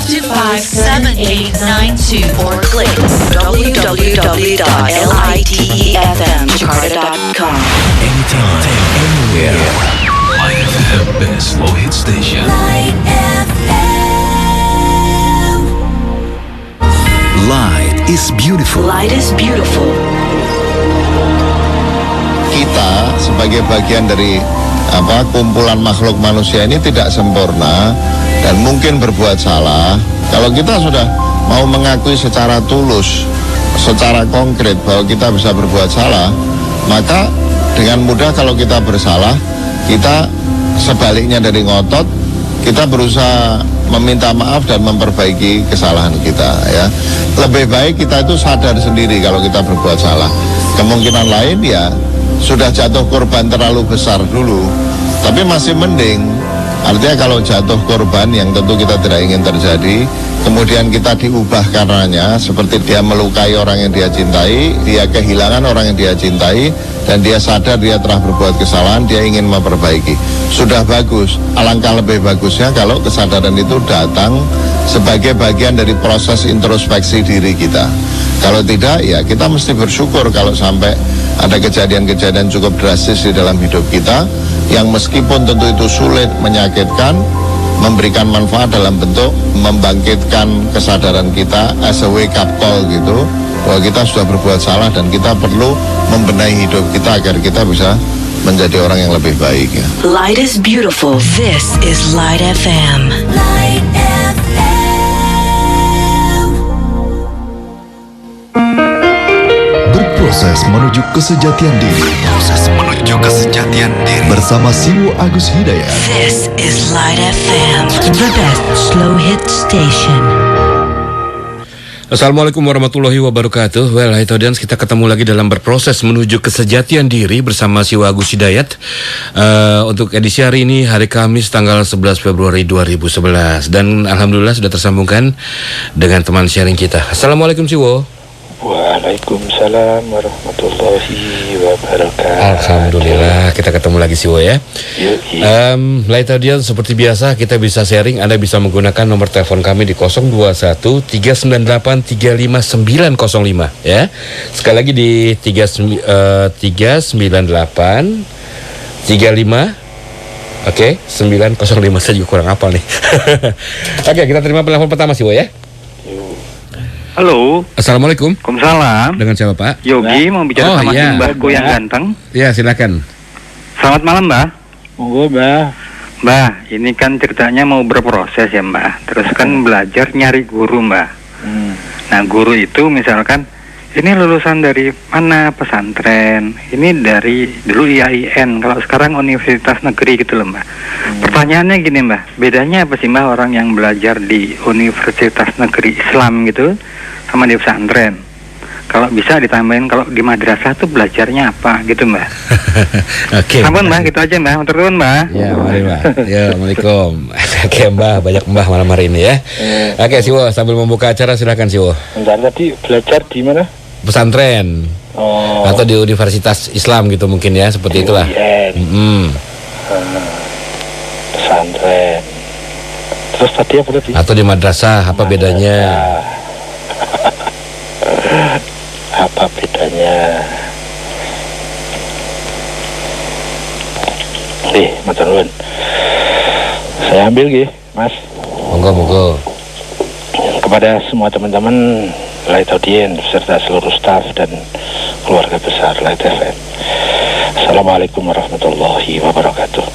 525-7892 or click www.litefmjakarta.com. Anytime, anywhere. Light FM, best slow hit station. Light FM. Light is beautiful. Light is beautiful. Kita sebagai bagian dari kumpulan makhluk manusia ini tidak sempurna dan mungkin berbuat salah. Kalau kita sudah mau mengakui secara tulus, secara konkret bahwa kita bisa berbuat salah, maka dengan mudah kalau kita bersalah, kita sebaliknya dari ngotot, kita berusaha meminta maaf dan memperbaiki kesalahan kita, ya. Lebih baik kita itu sadar sendiri kalau kita berbuat salah. Kemungkinan lain ya sudah jatuh korban terlalu besar dulu, tapi masih mending. Artinya kalau jatuh korban yang tentu kita tidak ingin terjadi, kemudian kita diubah karenanya, seperti dia melukai orang yang dia cintai, dia kehilangan orang yang dia cintai, dan dia sadar dia telah berbuat kesalahan, dia ingin memperbaiki. Sudah bagus. Alangkah lebih bagusnya kalau kesadaran itu datang sebagai bagian dari proses introspeksi diri kita. Kalau tidak, ya kita mesti bersyukur kalau sampai ada kejadian-kejadian cukup drastis di dalam hidup kita, yang meskipun tentu itu sulit, menyakitkan, memberikan manfaat dalam bentuk membangkitkan kesadaran kita as a wake up call gitu, bahwa kita sudah berbuat salah dan kita perlu membenahi hidup kita agar kita bisa menjadi orang yang lebih baik, ya. Light is beautiful. This is Light FM. Light FM. Berproses menuju kesejatian diri. Bersama Siwo Agus Hidayat. This is Light FM. The best slow hit station. Assalamualaikum warahmatullahi wabarakatuh. Well, hai audience, kita ketemu lagi dalam berproses menuju kesejatian diri bersama Siwo Agus Hidayat. Untuk edisi hari ini, hari Kamis tanggal 11 Februari 2011. Dan alhamdulillah sudah tersambungkan dengan teman sharing kita. Assalamualaikum Siwo. Waalaikumsalam warahmatullahi wabarakatuh. Alhamdulillah kita ketemu lagi Siwo, ya. Light audience, seperti biasa kita bisa sharing. Anda bisa menggunakan nomor telepon kami di 021 398 35905, ya. Sekali lagi di 398 35 905. Saya juga kurang hafal nih. Oke, kita terima penelpon pertama Siwo, ya. Halo. Assalamualaikum. Waalaikumsalam. Dengan siapa Pak? Yogi, mau bicara sama iya. Mbahku yang ganteng. Ya, silakan. Selamat malam, Mbah. Monggo, Mbah. Mbah, ini kan ceritanya mau berproses ya, Mbah. Terus kan belajar nyari guru, Mbah. Nah, guru itu misalkan ini lulusan dari mana, pesantren, ini dari dulu IAIN, kalau sekarang universitas negeri gitu loh, Mbah. Pertanyaannya gini, Mbah, bedanya apa sih, Mbah, orang yang belajar di universitas negeri Islam gitu sama di pesantren? Kalau bisa ditambahin, kalau di madrasah tuh belajarnya apa gitu, Mbah. Oke. Sampun, Mbah, gitu aja, Mbah. Turun, Mbah. Ya, mari, Mbah. Ya, Assalamualaikum. Oke, Mbah, banyak Mbah malam hari ini, ya. Oke, Siwo, sambil membuka acara silakan Siwo. Bentar, tadi belajar di mana? Pesantren. Oh. Atau di universitas Islam gitu mungkin, ya, seperti itulah. Pesantren. Terus tadi apa tadi? Atau di madrasah, apa bedanya? Apa bedanya? Matur nuwun. Saya ambil nggih, Mas. Monggo. Kepada semua teman-teman Light Audience serta seluruh staf dan keluarga besar Light FM. Assalamualaikum warahmatullahi wabarakatuh.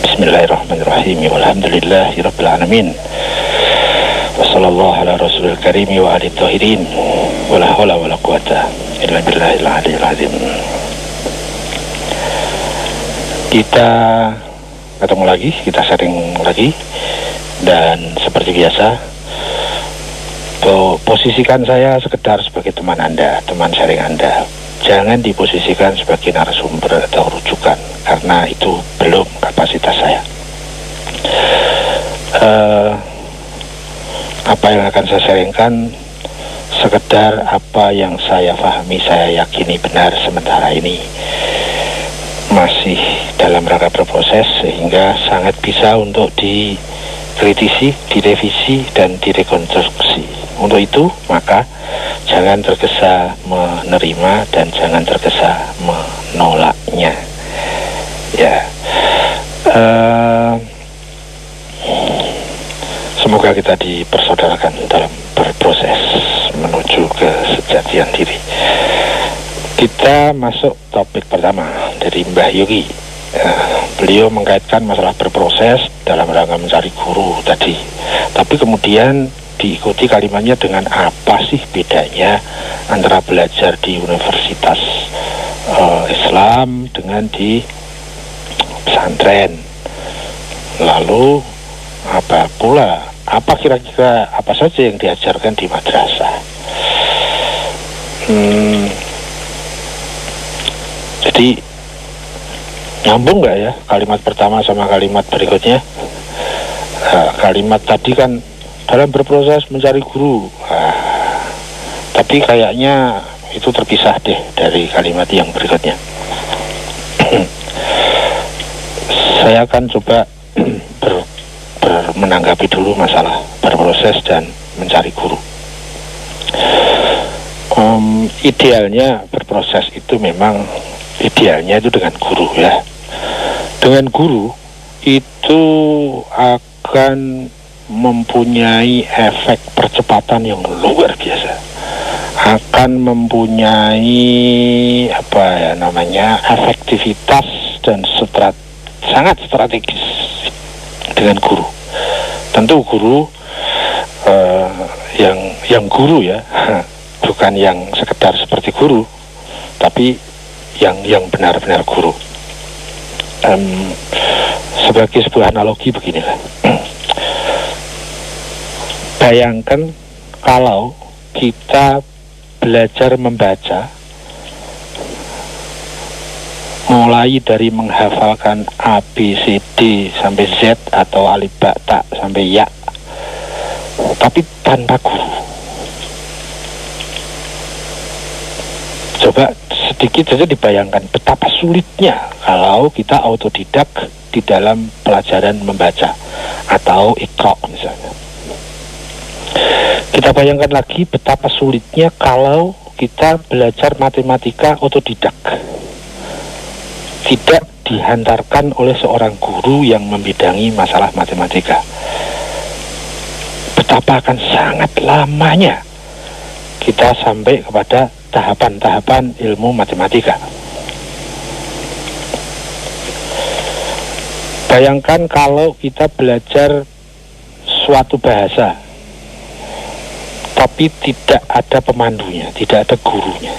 Bismillahirrahmanirrahim. Walhamdulillahirabbil alamin. Wassallallahu ala rasulil karim wa alihi tahirin. Wala haula wala quwata illa billahil aliyyil azim. Kita ketemu lagi, kita sharing lagi, dan seperti biasa posisikan saya sekedar sebagai teman Anda, teman sharing Anda. Jangan diposisikan sebagai narasumber atau rujukan, karena itu belum kapasitas saya. Apa yang akan saya sharingkan sekedar apa yang saya pahami, saya yakini benar sementara ini masih dalam rangka berproses, sehingga sangat bisa untuk dikritisi, direvisi, dan direkonstruksi. Untuk itu, maka jangan tergesa menerima dan jangan tergesa menolaknya. Ya, semoga kita dipersaudarakan dalam berproses menuju kesejatian diri. Kita masuk topik pertama dari Mbah Yogi. Beliau mengkaitkan masalah berproses dalam rangka mencari guru tadi. Tapi kemudian diikuti kalimatnya dengan apa sih bedanya antara belajar di universitas Islam dengan di pesantren. Lalu apa kira-kira apa saja yang diajarkan di madrasah. Jadi nyambung nggak ya kalimat pertama sama kalimat berikutnya? Kalimat tadi kan dalam berproses mencari guru, tapi kayaknya itu terpisah deh dari kalimat yang berikutnya. Saya akan coba menanggapi dulu masalah berproses dan mencari guru. Idealnya berproses itu memang idealnya itu dengan guru ya. Dengan guru itu akan mempunyai efek percepatan yang luar biasa. Akan mempunyai efektivitas dan sangat strategis dengan guru. Tentu guru yang guru ya, bukan yang sekedar seperti guru, tapi yang benar-benar guru. Sebagai sebuah analogi beginilah. Bayangkan kalau kita belajar membaca mulai dari menghafalkan A, B, C, D sampai Z atau alif, ba, ta sampai ya, tapi tanpa guru. Coba sedikit saja dibayangkan betapa sulitnya kalau kita autodidak di dalam pelajaran membaca atau Iqra misalnya. Kita bayangkan lagi betapa sulitnya kalau kita belajar matematika otodidak, tidak dihantarkan oleh seorang guru yang membidangi masalah matematika. Betapa akan sangat lamanya kita sampai kepada tahapan-tahapan ilmu matematika. Bayangkan kalau kita belajar suatu bahasa tapi tidak ada pemandunya, tidak ada gurunya,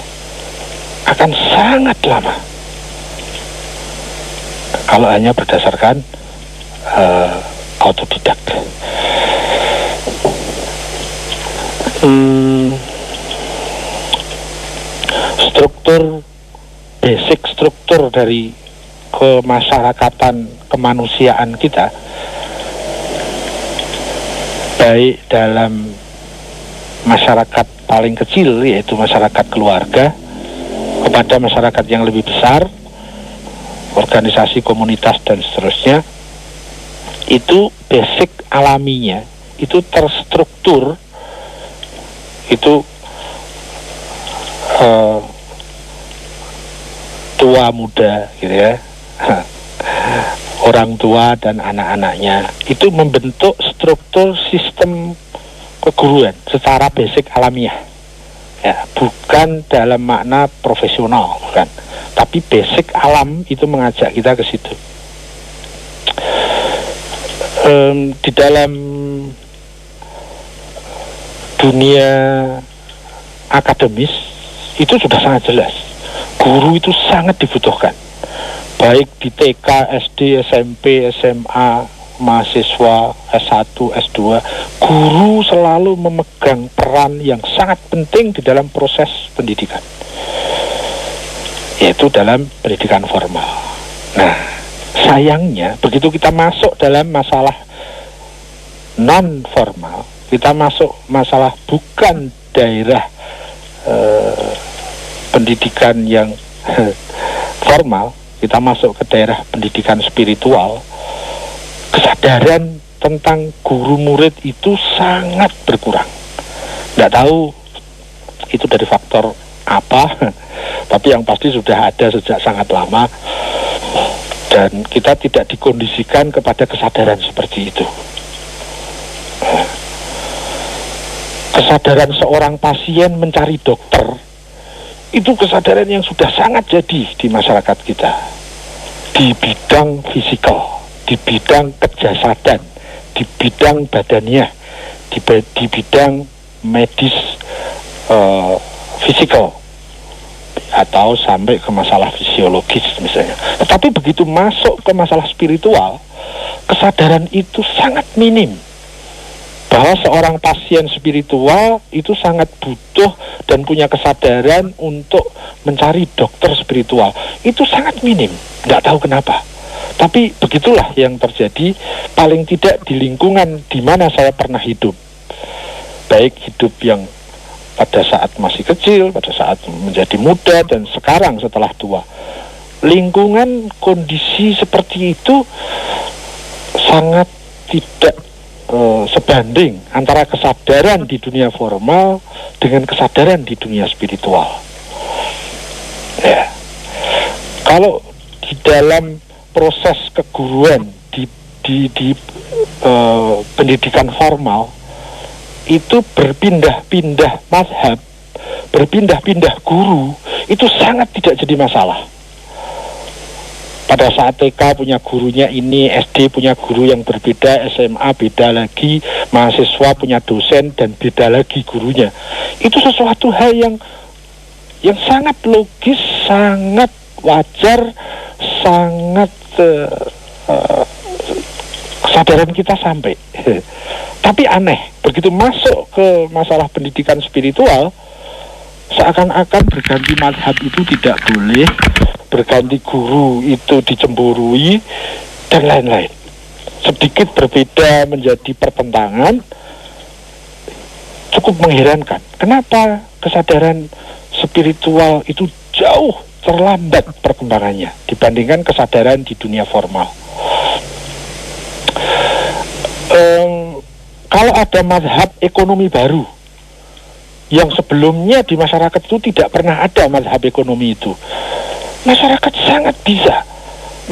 akan sangat lama kalau hanya berdasarkan autodidak. Basic struktur dari kemasyarakatan kemanusiaan kita, baik dalam masyarakat paling kecil yaitu masyarakat keluarga kepada masyarakat yang lebih besar, organisasi komunitas dan seterusnya, itu basic alaminya itu terstruktur, itu tua muda gitu ya, orang tua dan anak-anaknya itu membentuk struktur sistem keguruan secara basic alamiah ya, bukan dalam makna profesional, bukan, tapi basic alam itu mengajak kita ke situ. Di dalam dunia akademis itu sudah sangat jelas, guru itu sangat dibutuhkan, baik di TK, SD, SMP, SMA, mahasiswa S1, S2, guru selalu memegang peran yang sangat penting di dalam proses pendidikan, yaitu dalam pendidikan formal. Nah, sayangnya begitu kita masuk dalam masalah non formal, kita masuk masalah bukan daerah pendidikan yang formal, kita masuk ke daerah pendidikan spiritual, kesadaran tentang guru murid itu sangat berkurang. Nggak tahu itu dari faktor apa, tapi yang pasti sudah ada sejak sangat lama, dan kita tidak dikondisikan kepada kesadaran seperti itu. Kesadaran seorang pasien mencari dokter itu kesadaran yang sudah sangat jadi di masyarakat kita, di bidang fisikal, di bidang kejasadan, di bidang badaniah, di bidang medis fisikal, atau sampai ke masalah fisiologis misalnya. Tetapi begitu masuk ke masalah spiritual, kesadaran itu sangat minim. Bahwa seorang pasien spiritual itu sangat butuh dan punya kesadaran untuk mencari dokter spiritual. Itu sangat minim, nggak tahu kenapa. Tapi begitulah yang terjadi, paling tidak di lingkungan di mana saya pernah hidup. Baik hidup yang pada saat masih kecil, pada saat menjadi muda, dan sekarang setelah tua. Lingkungan kondisi seperti itu sangat tidak sebanding antara kesadaran di dunia formal dengan kesadaran di dunia spiritual. Ya. Kalau di dalam proses keguruan di pendidikan formal itu berpindah-pindah mazhab, berpindah-pindah guru, itu sangat tidak jadi masalah. Pada saat TK punya gurunya ini, SD punya guru yang berbeda, SMA beda lagi, mahasiswa punya dosen dan beda lagi gurunya. Itu sesuatu hal yang sangat logis, sangat wajar, sangat kesadaran kita sampai. Tapi aneh, begitu masuk ke masalah pendidikan spiritual, seakan-akan berganti mazhab itu tidak boleh, berganti guru itu dicemburui, dan lain-lain. Sedikit berbeda menjadi pertentangan, cukup mengherankan. Kenapa kesadaran spiritual itu jauh terlambat perkembangannya dibandingkan kesadaran di dunia formal? Kalau ada mazhab ekonomi baru yang sebelumnya di masyarakat itu tidak pernah ada mazhab ekonomi itu, masyarakat sangat bisa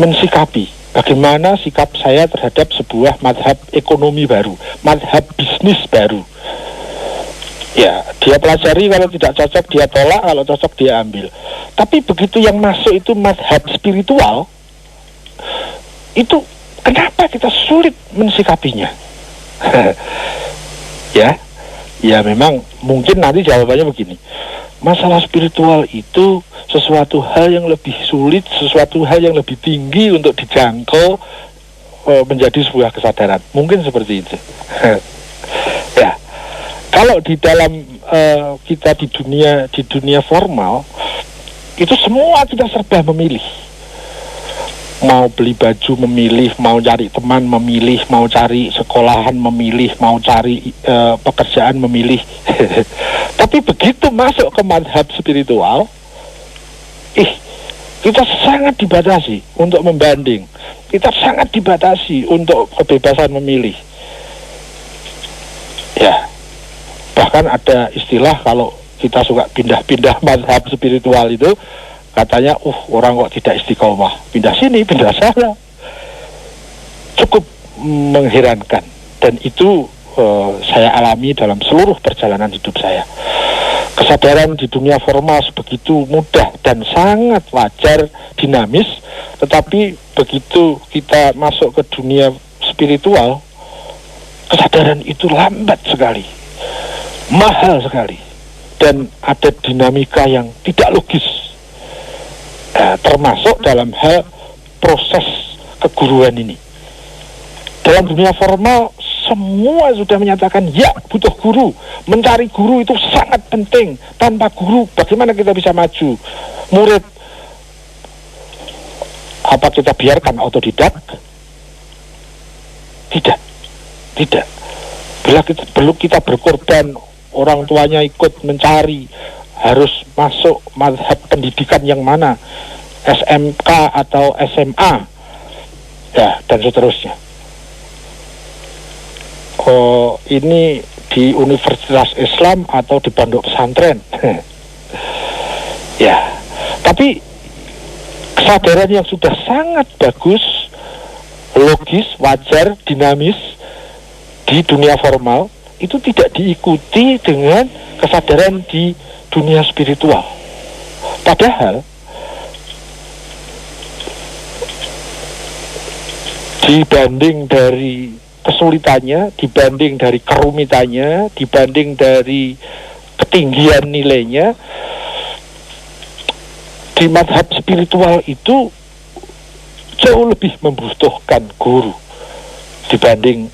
mensikapi bagaimana sikap saya terhadap sebuah mazhab ekonomi baru, mazhab bisnis baru. Ya, dia pelajari, kalau tidak cocok dia tolak, kalau cocok dia ambil. Tapi begitu yang masuk itu mazhab spiritual, itu kenapa kita sulit mensikapinya? Ya memang mungkin nanti jawabannya begini. Masalah spiritual itu sesuatu hal yang lebih sulit, sesuatu hal yang lebih tinggi untuk dijangkau menjadi sebuah kesadaran. Mungkin seperti itu. Ya, kalau di dalam kita di dunia formal itu semua kita serba memilih. Mau beli baju memilih, mau cari teman memilih, mau cari sekolahan memilih, mau cari pekerjaan memilih. Tapi begitu masuk ke mazhab spiritual, kita sangat dibatasi untuk membanding, kita sangat dibatasi untuk kebebasan memilih. Ya, bahkan ada istilah kalau kita suka pindah-pindah mazhab spiritual itu, katanya, orang kok tidak istiqomah, pindah sini, pindah sana. Cukup mengherankan, dan itu saya alami dalam seluruh perjalanan hidup saya. Kesadaran di dunia formal sebegitu mudah dan sangat wajar, dinamis, tetapi begitu kita masuk ke dunia spiritual, kesadaran itu lambat sekali, mahal sekali, dan ada dinamika yang tidak logis. Termasuk dalam hal proses keguruan ini. Dalam dunia formal semua sudah menyatakan ya butuh guru, mencari guru itu sangat penting. Tanpa guru bagaimana kita bisa maju? Murid apa kita biarkan otodidak? Tidak. Belum kita berkorban, orang tuanya ikut mencari, harus masuk mazhab pendidikan yang mana, SMK atau SMA, ya, dan seterusnya. ini di Universitas Islam atau di pondok pesantren. Ya, tapi kesadaran yang sudah sangat bagus, logis, wajar, dinamis di dunia formal itu tidak diikuti dengan kesadaran di dunia spiritual. Padahal dibanding dari kesulitannya, dibanding dari kerumitannya, dibanding dari ketinggian nilainya, di mazhab spiritual itu jauh lebih membutuhkan guru dibanding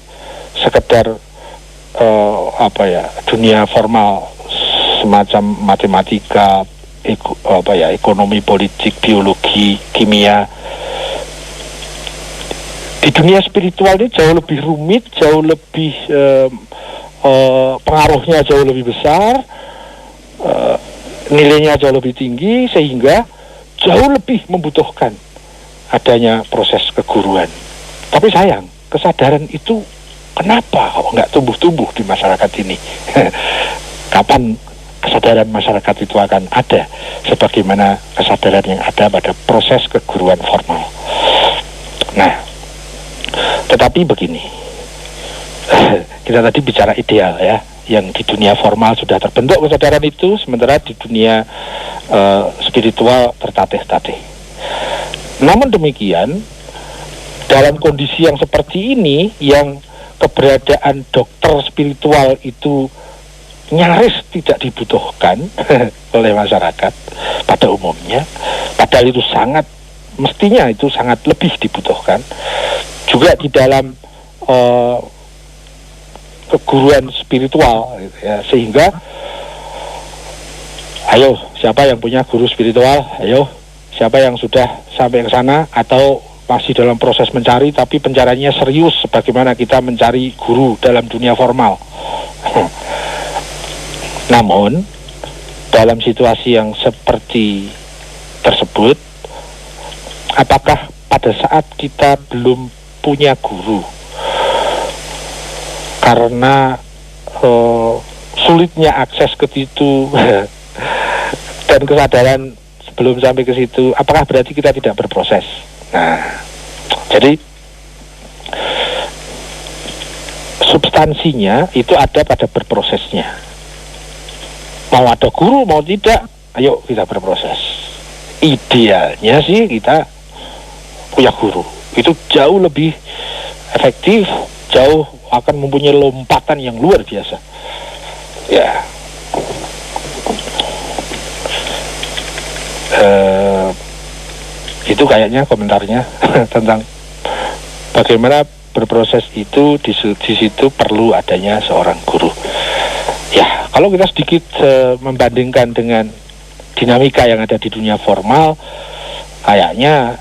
sekedar dunia formal semacam matematika, ekonomi, politik, biologi, kimia. Di dunia spiritual ini jauh lebih rumit, jauh lebih pengaruhnya jauh lebih besar, nilainya jauh lebih tinggi, sehingga jauh lebih membutuhkan adanya proses keguruan. Tapi sayang, kesadaran itu kenapa kok nggak tumbuh-tumbuh di masyarakat ini? Kapan kesadaran masyarakat itu akan ada sebagaimana kesadaran yang ada pada proses keguruan formal? Nah, tetapi begini, kita tadi bicara ideal ya, yang di dunia formal sudah terbentuk kesadaran itu, sementara di dunia spiritual tertatih-tatih. Namun demikian, dalam kondisi yang seperti ini, yang keberadaan dokter spiritual itu nyaris tidak dibutuhkan oleh masyarakat pada umumnya, padahal itu mestinya itu sangat lebih dibutuhkan juga di dalam keguruan spiritual, ya, sehingga ayo siapa yang punya guru spiritual, ayo siapa yang sudah sampai ke sana atau masih dalam proses mencari tapi pencariannya serius sebagaimana kita mencari guru dalam dunia formal. Namun dalam situasi yang seperti tersebut, apakah pada saat kita belum punya guru karena sulitnya akses ke situ dan kesadaran sebelum sampai ke situ, apakah berarti kita tidak berproses? Nah, jadi substansinya itu ada pada berprosesnya. Mau ada guru mau tidak, ayo kita berproses. Idealnya sih kita punya guru, itu jauh lebih efektif, jauh akan mempunyai lompatan yang luar biasa. Ya, itu kayaknya komentarnya tentang bagaimana berproses itu di situ perlu adanya seorang guru. Ya, kalau kita sedikit membandingkan dengan dinamika yang ada di dunia formal, kayaknya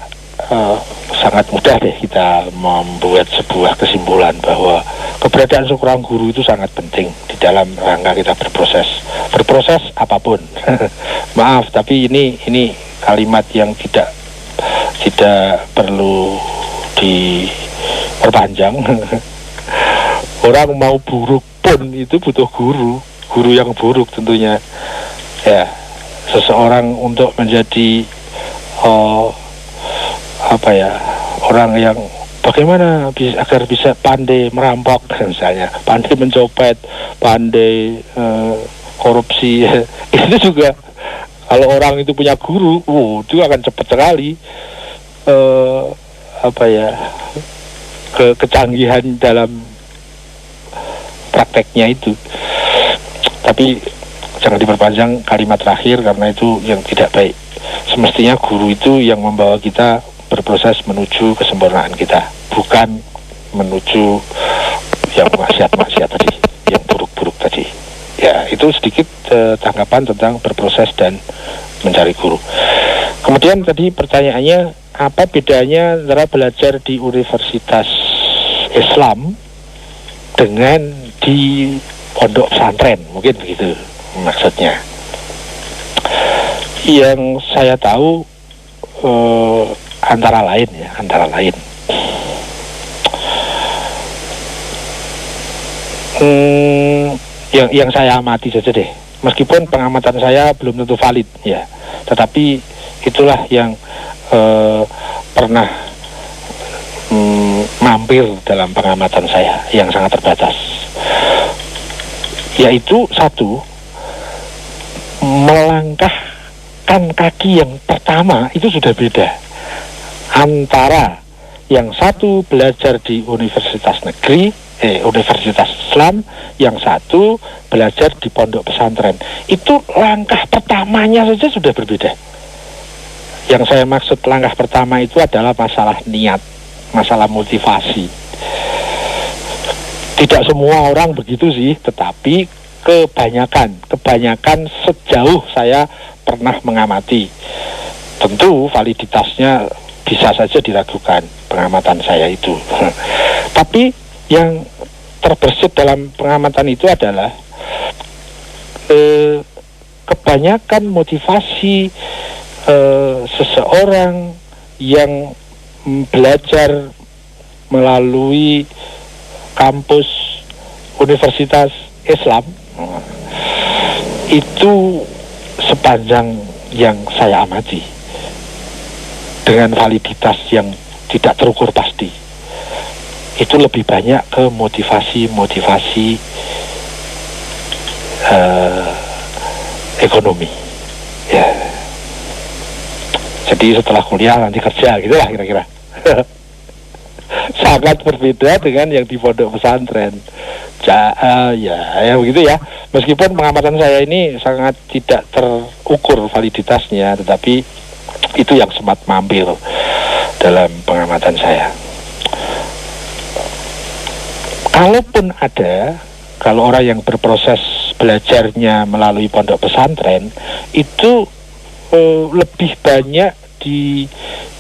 sangat mudah deh kita membuat sebuah kesimpulan bahwa keberadaan seorang guru itu sangat penting di dalam rangka kita berproses apapun. Maaf, tapi ini kalimat yang tidak perlu diperpanjang. Orang mau buruk pun itu butuh guru yang buruk tentunya. Ya, seseorang untuk menjadi orang yang bagaimana agar bisa pandai merampok misalnya, pandai mencopet, pandai korupsi, itu juga kalau orang itu punya guru, itu akan cepat sekali kecanggihan dalam prakteknya itu. Tapi jangan diperpanjang kalimat terakhir karena itu yang tidak baik. Semestinya guru itu yang membawa kita berproses menuju kesempurnaan kita, bukan menuju yang maksiat-maksiat tadi, yang buruk-buruk tadi. Ya, itu sedikit tanggapan tentang berproses dan mencari guru. Kemudian tadi pertanyaannya, apa bedanya antara belajar di Universitas Islam dengan di pondok pesantren? Mungkin begitu maksudnya. Yang saya tahu antara lain yang saya amati saja deh. Meskipun pengamatan saya belum tentu valid ya, tetapi itulah yang pernah mampir dalam pengamatan saya yang sangat terbatas. Yaitu satu, melangkahkan kaki yang pertama itu sudah beda antara yang satu belajar di universitas negeri, universitas Islam, yang satu belajar di pondok pesantren. Itu langkah pertamanya saja sudah berbeda. Yang saya maksud langkah pertama itu adalah masalah niat, masalah motivasi. Tidak semua orang begitu sih, tetapi kebanyakan sejauh saya pernah mengamati. Tentu validitasnya bisa saja diragukan, pengamatan saya itu. Tapi yang terbersit dalam pengamatan itu adalah kebanyakan motivasi seseorang yang belajar melalui kampus Universitas Islam itu sepanjang yang saya amati dengan validitas yang tidak terukur pasti, itu lebih banyak ke motivasi ekonomi ya. Jadi setelah kuliah nanti kerja gitu lah kira-kira. Sangat berbeda dengan yang di pondok pesantren. Ya begitu ya. Meskipun pengamatan saya ini sangat tidak terukur validitasnya, tetapi itu yang sempat mampir dalam pengamatan saya. Kalaupun ada, kalau orang yang berproses belajarnya melalui pondok pesantren itu lebih banyak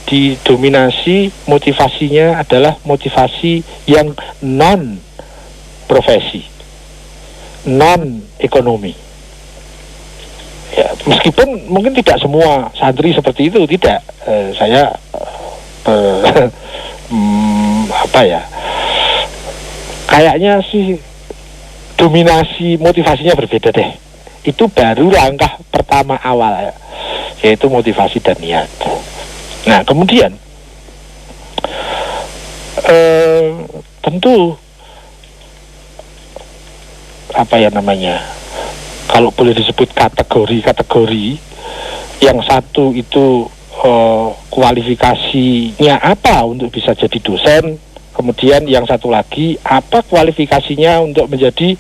didominasi motivasinya adalah motivasi yang non profesi, non ekonomi. Ya, meskipun mungkin tidak semua santri seperti itu, tidak. Saya kayaknya sih dominasi motivasinya berbeda deh. Itu baru langkah pertama awal ya, yaitu motivasi dan niat. Nah kemudian tentu kalau boleh disebut kategori yang satu itu kualifikasinya apa untuk bisa jadi dosen, kemudian yang satu lagi apa kualifikasinya untuk menjadi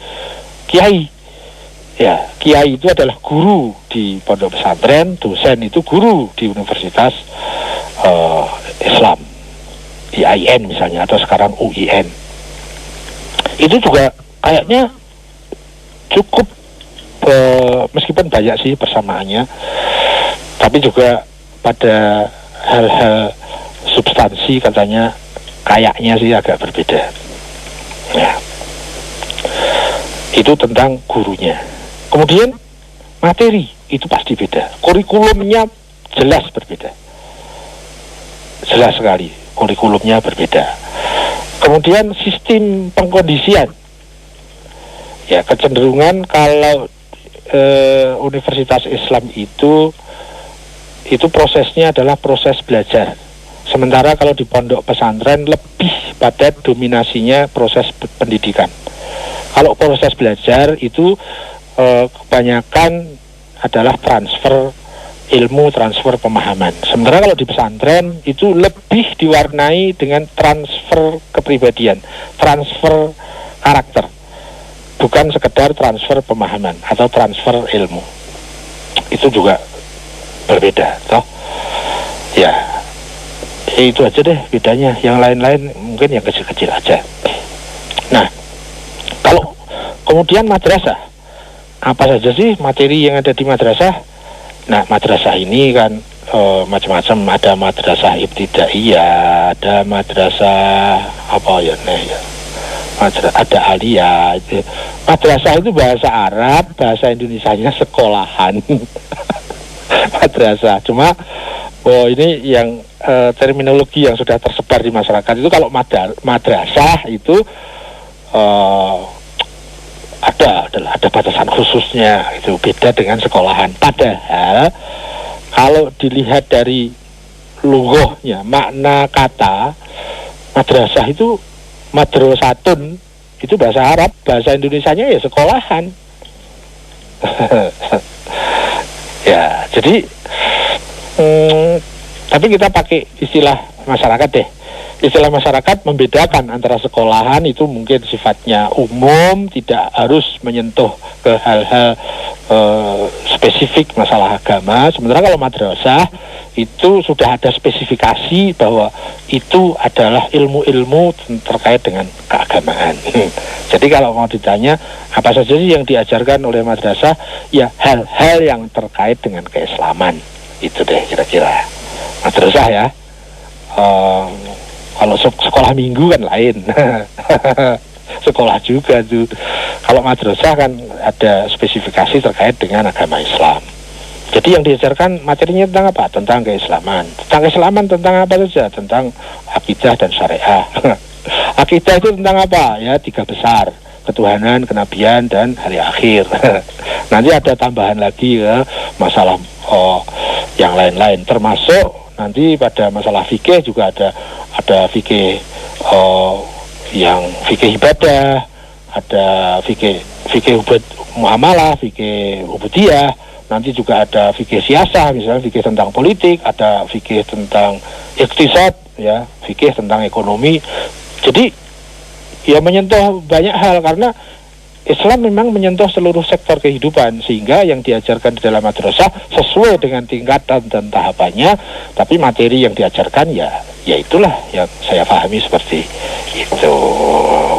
kiai. Ya, kiai itu adalah guru di pondok pesantren, dosen itu guru di Universitas Islam, IAIN misalnya, atau sekarang UIN. Itu juga kayaknya cukup, meskipun banyak sih persamaannya, tapi juga pada hal-hal substansi katanya kayaknya sih agak berbeda. Ya, itu tentang gurunya. Kemudian materi itu pasti beda, kurikulumnya jelas berbeda, jelas sekali kurikulumnya berbeda. Kemudian sistem pengkondisian, ya kecenderungan kalau Universitas Islam itu prosesnya adalah proses belajar, sementara kalau di pondok pesantren lebih pada dominasinya proses pendidikan. Kalau proses belajar itu kebanyakan adalah transfer ilmu, transfer pemahaman. Sementara kalau di pesantren itu lebih diwarnai dengan transfer kepribadian, transfer karakter, bukan sekedar transfer pemahaman atau transfer ilmu. Itu juga berbeda, toh? Ya, itu aja deh bedanya. Yang lain-lain mungkin yang kecil-kecil aja. Nah, kalau kemudian madrasah, apa saja sih materi yang ada di madrasah? Nah, madrasah ini kan macam-macam. Ada madrasah ibtidaiyah, ada madrasah ada aliyah. Madrasah itu bahasa Arab, bahasa Indonesianya sekolahan. Madrasah. Cuma ini yang terminologi yang sudah tersebar di masyarakat itu kalau madrasah itu ada batasan khususnya, itu beda dengan sekolahan. Padahal kalau dilihat dari lughahnya, makna kata madrasah itu madrasatun, itu bahasa Arab, bahasa Indonesianya ya sekolahan. Ya, jadi tapi kita pakai istilah masyarakat deh. Istilah masyarakat membedakan antara sekolahan itu mungkin sifatnya umum, tidak harus menyentuh ke hal-hal spesifik masalah agama. Sementara kalau madrasah itu sudah ada spesifikasi bahwa itu adalah ilmu-ilmu terkait dengan keagamaan. Jadi kalau mau ditanya apa saja sih yang diajarkan oleh madrasah, ya hal-hal yang terkait dengan keislaman. Itu deh kira-kira madrasah ya. Kalau sekolah minggu kan lain. Sekolah juga tuh. Kalau madrasah kan ada spesifikasi terkait dengan agama Islam. Jadi yang diajarkan materinya tentang apa? Tentang keislaman. Tentang keislaman tentang apa saja? Tentang akidah dan syariah. Akidah itu tentang apa? Ya 3 besar. Ketuhanan, kenabian, dan hari akhir. Nanti ada tambahan lagi ya, masalah yang lain-lain. Termasuk nanti pada masalah fikih juga ada fikih yang fikih ibadah, ada fikih muamalah, fikih ubudiyah, nanti juga ada fikih siasah, misalnya fikih tentang politik, ada fikih tentang iktisad, ya, fikih tentang ekonomi. Jadi ya menyentuh banyak hal, karena Islam memang menyentuh seluruh sektor kehidupan, sehingga yang diajarkan di dalam madrasah sesuai dengan tingkatan dan tahapannya, tapi materi yang diajarkan ya itulah yang saya pahami seperti itu.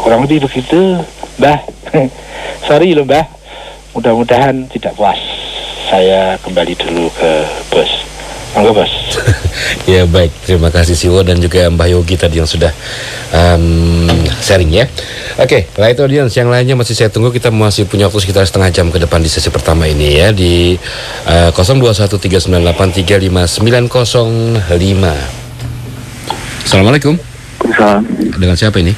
Kurang lebih begitu, Mbah. Sorry loh, Mbah. Mudah-mudahan tidak puas. Saya kembali dulu ke bos. Monggo, Bos. Ya baik, terima kasih Siwo dan juga Mbah Yogi tadi yang sudah sharing ya. Oke, right audience yang lainnya masih saya tunggu. Kita masih punya waktu sekitar setengah jam ke depan di sesi pertama ini ya, di 021398350905. Assalamualaikum. Waalaikumsalam. Dengan siapa ini?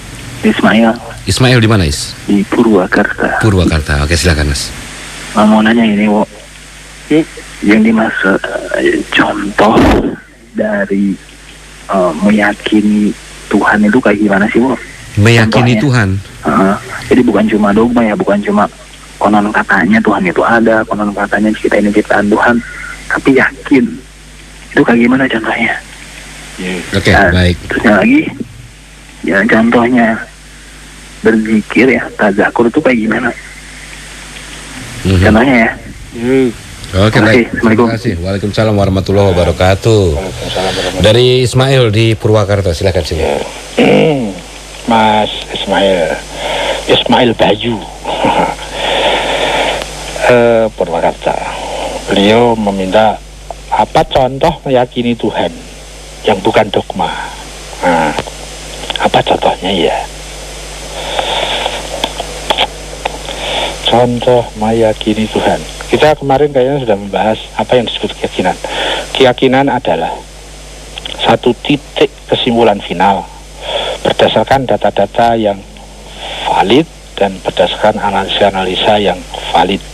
Ismail. Ismail di mana, Is? Di Purwakarta. Purwakarta. Oke, silakan, Mas. Mau nanya ini, Wo. Yang dimaksud contoh dari meyakini Tuhan itu kayak gimana sih, Wo? Meyakini Contohnya, Tuhan. Jadi bukan cuma dogma ya, bukan cuma konon katanya Tuhan itu ada, konon katanya kita ini ciptaan Tuhan, tapi yakin. Itu kayak gimana contohnya? Oke, baik. Terusnya lagi, ya contohnya berzikir ya, tazakur itu kayak gimana? Contohnya ya. Oke, baik. Terima kasih. Waalaikumsalam warahmatullahi wabarakatuh. Dari Ismail di Purwakarta, silakan sini. Mas Ismail Bayu, Purwakarta. Beliau meminta apa contoh meyakini Tuhan yang bukan dogma. Apa contohnya ya? Contoh meyakini Tuhan. Kita kemarin kayaknya sudah membahas apa yang disebut keyakinan. Keyakinan adalah satu titik kesimpulan final berdasarkan data-data yang valid dan berdasarkan analisa-analisa yang valid.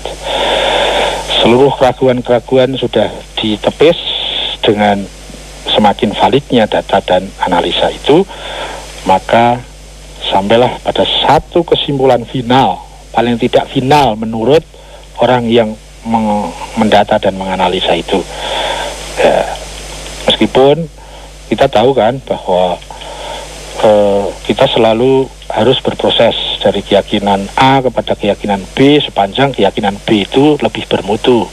Seluruh keraguan-keraguan sudah ditepis dengan semakin validnya data dan analisa itu, maka sampailah pada satu kesimpulan final, paling tidak final menurut orang yang mendata dan menganalisa itu. Ya, meskipun kita tahu kan bahwa kita selalu harus berproses dari keyakinan A kepada keyakinan B sepanjang keyakinan B itu lebih bermutu.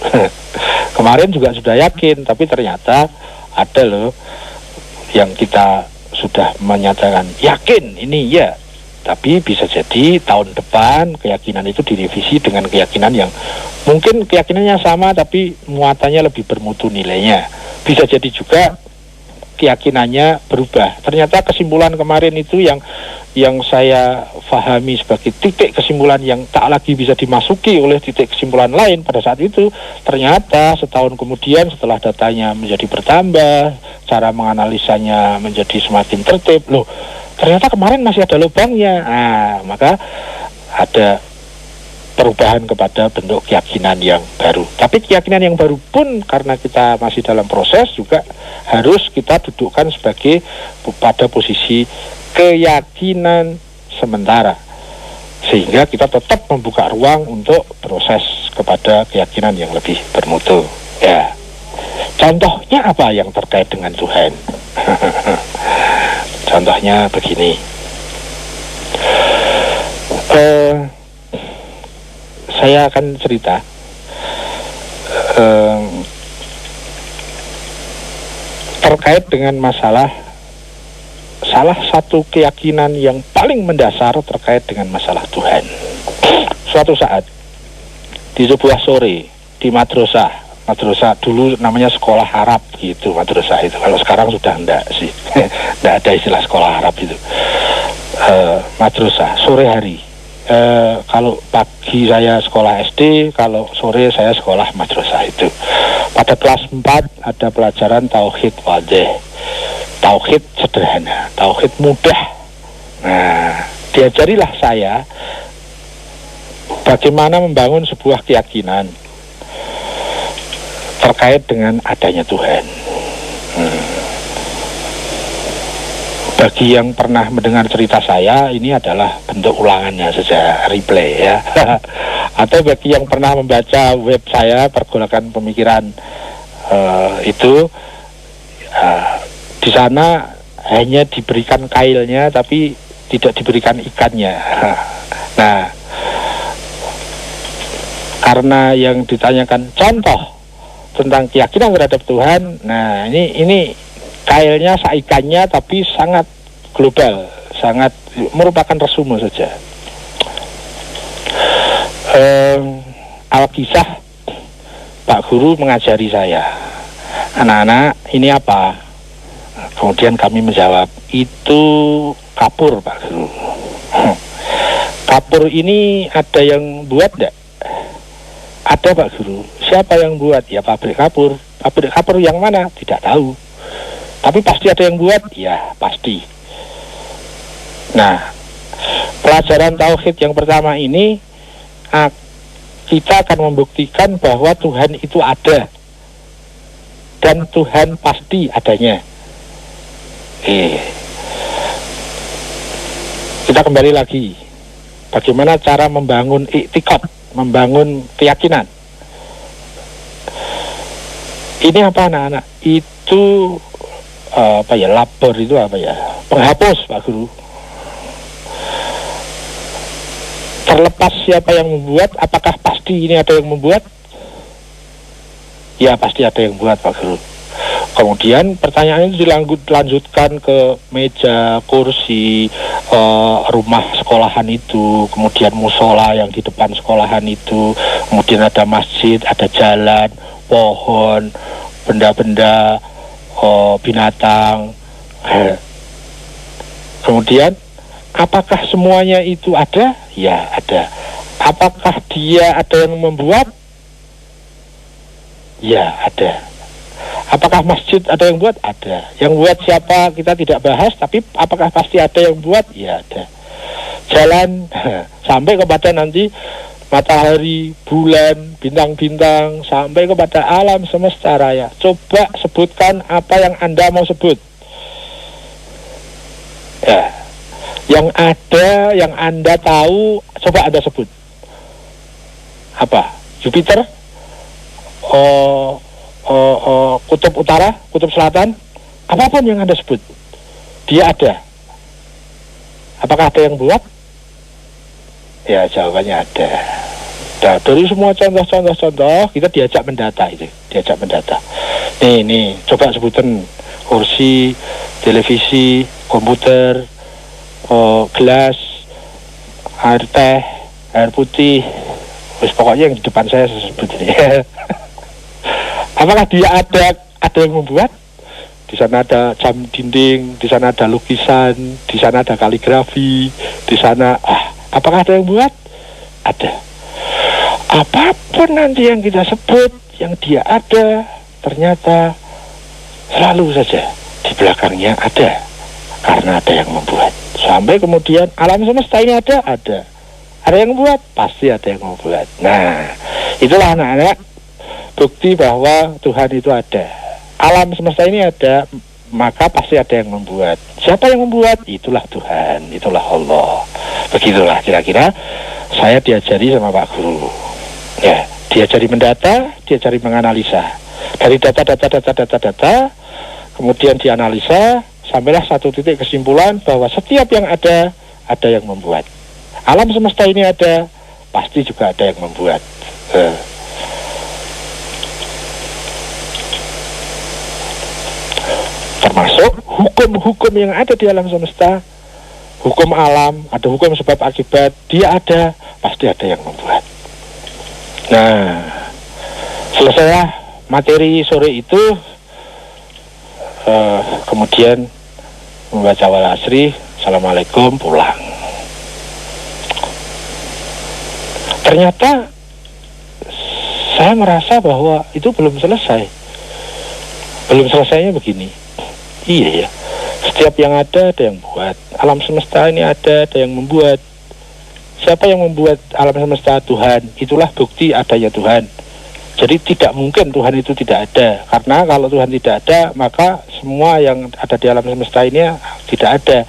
Kemarin juga sudah yakin, tapi ternyata ada loh yang kita sudah menyatakan yakin ini ya, tapi bisa jadi tahun depan keyakinan itu direvisi dengan keyakinan yang mungkin keyakinannya sama tapi muatannya lebih bermutu nilainya. Bisa jadi juga keyakinannya berubah. Ternyata kesimpulan kemarin itu yang saya pahami sebagai titik kesimpulan yang tak lagi bisa dimasuki oleh titik kesimpulan lain pada saat itu, ternyata setahun kemudian setelah datanya menjadi bertambah, cara menganalisanya menjadi semakin tertib, loh ternyata kemarin masih ada lubangnya. Nah, maka ada perubahan kepada bentuk keyakinan yang baru. Tapi keyakinan yang baru pun karena kita masih dalam proses juga harus kita dudukkan sebagai pada posisi keyakinan sementara, sehingga kita tetap membuka ruang untuk proses kepada keyakinan yang lebih bermutu. Ya, contohnya apa yang terkait dengan Tuhan? Contohnya begini. Saya akan cerita terkait dengan masalah salah satu keyakinan yang paling mendasar terkait dengan masalah Tuhan. Suatu saat di sebuah sore di madrasah dulu namanya sekolah Arab gitu, madrasah itu. Kalau sekarang sudah enggak sih, enggak ada istilah sekolah Arab itu. Madrasah sore hari. Kalau pagi saya sekolah SD, kalau sore saya sekolah madrasah itu. Pada kelas 4 ada pelajaran tauhid wadih, tauhid sederhana, tauhid mudah. Nah, diajarilah saya bagaimana membangun sebuah keyakinan terkait dengan adanya Tuhan. Bagi yang pernah mendengar cerita saya, ini adalah bentuk ulangannya saja, replay ya. Atau bagi yang pernah membaca web saya, Pergolakan Pemikiran itu, di sana hanya diberikan kailnya, tapi tidak diberikan ikannya. Nah, karena yang ditanyakan contoh tentang keyakinan terhadap Tuhan, nah ini kailnya saikannya tapi sangat global, sangat merupakan resume saja. Alkisah Pak Guru mengajari saya, anak-anak ini apa? Kemudian kami menjawab, itu kapur Pak Guru. Kapur ini ada yang buat enggak? Ada Pak Guru. Siapa yang buat? Ya pabrik kapur. Pabrik kapur yang mana? Tidak tahu. Tapi pasti ada yang buat? Ya, pasti. Nah, pelajaran tauhid yang pertama ini kita akan membuktikan bahwa Tuhan itu ada. Dan Tuhan pasti adanya. Kita kembali lagi. Bagaimana cara membangun iktikad, membangun keyakinan. Ini apa anak-anak? Itu labor itu apa ya? Penghapus Pak Guru. Terlepas siapa yang membuat, apakah pasti ini ada yang membuat? Ya pasti ada yang buat Pak Guru. Kemudian pertanyaan itu dilanjutkan ke meja, kursi, rumah sekolahan itu, kemudian musola yang di depan sekolahan itu, kemudian ada masjid, ada jalan, pohon, benda-benda, binatang. Kemudian apakah semuanya itu ada? Ya ada. Apakah dia ada yang membuat? Ya ada. Apakah masjid ada yang buat? Ada. Yang buat siapa kita tidak bahas, tapi apakah pasti ada yang buat? Ya ada. Jalan sampai kepada nanti matahari, bulan, bintang-bintang, sampai kepada alam semesta raya. Coba sebutkan apa yang Anda mau sebut. Ya. Yang ada, yang Anda tahu, coba Anda sebut. Apa? Jupiter? Kutub utara, kutub selatan, apapun yang Anda sebut, dia ada. Apakah ada yang buat? Ya jawabannya ada. Nah, dari semua contoh-contoh kita diajak mendata itu, diajak mendata. Nih, coba sebutin kursi, televisi, komputer, gelas, air teh, air putih, pokoknya yang di depan saya sebut ini. Apakah dia ada yang membuat? Di sana ada jam dinding, di sana ada lukisan, di sana ada kaligrafi, di sana apakah ada yang buat? Ada. Apapun nanti yang kita sebut, yang dia ada, ternyata selalu saja di belakangnya ada, karena ada yang membuat. Sampai kemudian alam semesta ini ada. Ada yang membuat, pasti ada yang membuat. Nah, itulah anak-anak bukti bahwa Tuhan itu ada. Alam semesta ini ada, maka pasti ada yang membuat. Siapa yang membuat? Itulah Tuhan, itulah Allah. Begitulah kira-kira saya diajari sama Pak Guru. Ya, diajari mendata, diajari menganalisa. Dari data, kemudian dianalisa, sampailah satu titik kesimpulan bahwa setiap yang ada yang membuat. Alam semesta ini ada, pasti juga ada yang membuat. Termasuk hukum-hukum yang ada di alam semesta, hukum alam, ada hukum sebab akibat, dia ada, pasti ada yang membuat. Nah, selesailah materi sore itu, kemudian membaca wal asri, assalamualaikum, pulang. Ternyata saya merasa bahwa itu belum selesai. Belum selesainya begini. Iya ya, setiap yang ada yang buat. Alam semesta ini ada yang membuat. Siapa yang membuat alam semesta? Tuhan. Itulah bukti adanya Tuhan. Jadi tidak mungkin Tuhan itu tidak ada. Karena kalau Tuhan tidak ada, maka semua yang ada di alam semesta ini tidak ada.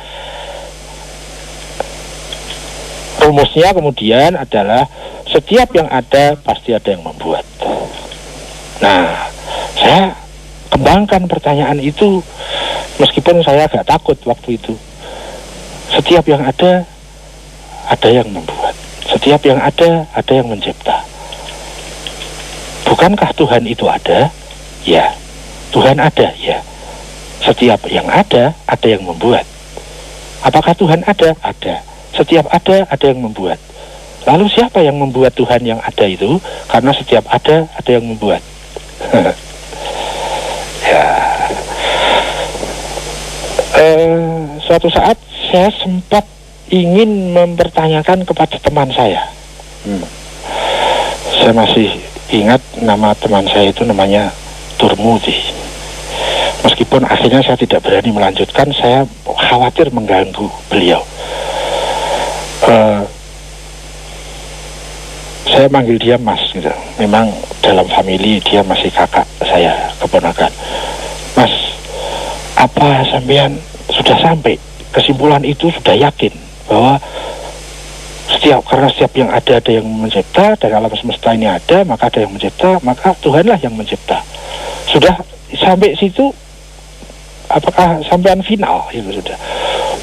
Rumusnya kemudian adalah setiap yang ada pasti ada yang membuat. Nah, saya kembangkan pertanyaan itu meskipun saya agak takut waktu itu. Setiap yang ada yang membuat. Setiap yang ada yang mencipta. Bukankah Tuhan itu ada? Ya. Tuhan ada, ya. Setiap yang ada yang membuat. Apakah Tuhan ada? Ada. Setiap ada yang membuat. Lalu siapa yang membuat Tuhan yang ada itu? Karena setiap ada yang membuat. Ya. Suatu saat saya sempat ingin mempertanyakan kepada teman saya. Saya masih ingat nama teman saya itu namanya Turmudi. Meskipun akhirnya saya tidak berani melanjutkan, saya khawatir mengganggu beliau. Saya manggil dia Mas gitu. Memang dalam famili dia masih kakak saya, keponakan. Mas, apa sampean sudah sampai kesimpulan itu, sudah yakin bahwa karena setiap yang ada yang mencipta, dan alam semesta ini ada, maka ada yang mencipta, maka Tuhanlah yang mencipta. Sudah sampai situ, apakah sampean final itu sudah?